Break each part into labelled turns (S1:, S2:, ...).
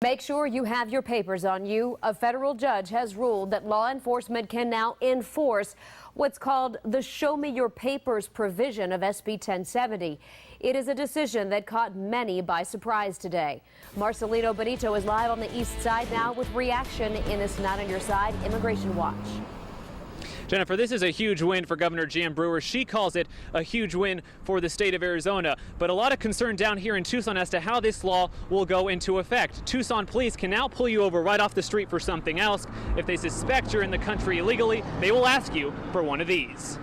S1: Make sure you have your papers on you. A federal judge has ruled that law enforcement can now enforce what's called the Show Me Your Papers provision of SB 1070. It is a decision that caught many by surprise today. Marcelino Benito is live on the east side now with reaction in this Not on Your Side Immigration Watch.
S2: Jennifer, this is a huge win for Governor Jan Brewer. She calls it a huge win for the state of Arizona. But a lot of concern down here in Tucson as to how this law will go into effect. Tucson police can now pull you over right off the street for something else. If they suspect you're in the country illegally, they will ask you for one of these.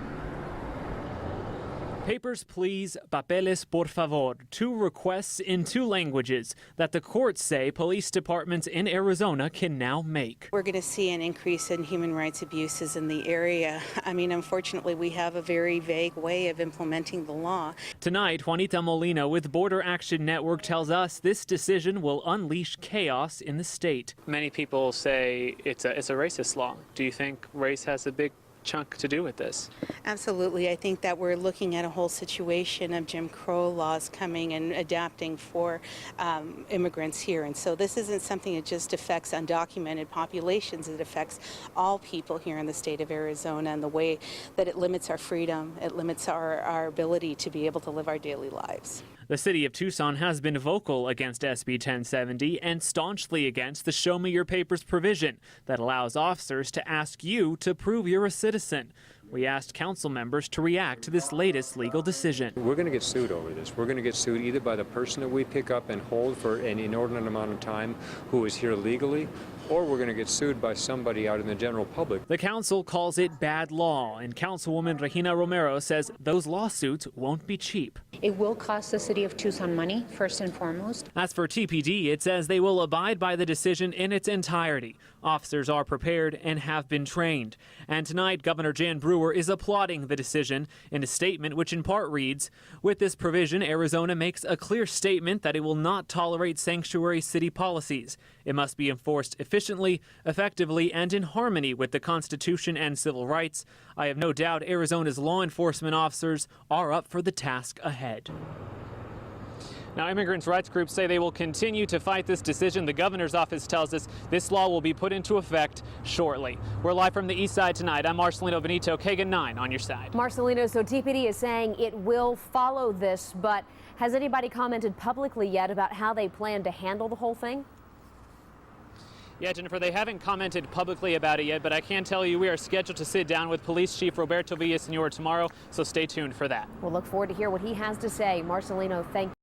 S2: Papers, please, papeles, por favor. Two requests in two languages that the courts say police departments in Arizona can now make.
S3: We're going to see an increase in human rights abuses in the area. I mean, unfortunately, we have a very vague way of implementing the law.
S2: Tonight, Juanita Molina with Border Action Network tells us this decision will unleash chaos in the state. Many people say it's a racist law. Do you think race has a big chunk to do with this?
S3: Absolutely. I think that we're looking at a whole situation of Jim Crow laws coming and adapting for immigrants here. And so this isn't something that just affects undocumented populations. It affects all people here in the state of Arizona, and the way that it limits our freedom, it limits our ability to be able to live our daily lives.
S2: The city of Tucson has been vocal against SB 1070 and staunchly against the Show Me Your Papers provision that allows officers to ask you to prove you're a citizen. We asked council members to react to this latest legal decision.
S4: We're going to get sued over this. We're going to get sued either by the person that we pick up and hold for an inordinate amount of time who is here legally, or we're going to get sued by somebody out in the general public.
S2: The council calls it bad law, and Councilwoman Regina Romero says those lawsuits won't be cheap.
S5: It will cost the city of Tucson money, first and foremost.
S2: As for TPD, it says they will abide by the decision in its entirety. Officers are prepared and have been trained. And tonight, Governor Jan Brewer is applauding the decision in a statement which in part reads, "With this provision, Arizona makes a clear statement that it will not tolerate sanctuary city policies. It must be enforced efficiently, effectively, and in harmony with the Constitution and civil rights. I have no doubt Arizona's law enforcement officers are up for the task ahead." Now, immigrants' rights groups say they will continue to fight this decision. The governor's office tells us this law will be put into effect shortly. We're live from the east side tonight. I'm Marcelino Benito, KGUN-9 on your side.
S1: Marcelino, so TPD is saying it will follow this, but has anybody commented publicly yet about how they plan to handle the whole thing?
S2: Yeah, Jennifer, they haven't commented publicly about it yet, but I can tell you we are scheduled to sit down with Police Chief Roberto Villaseñor tomorrow, so stay tuned for that.
S1: We'll look forward to hear what he has to say. Marcelino, thank you.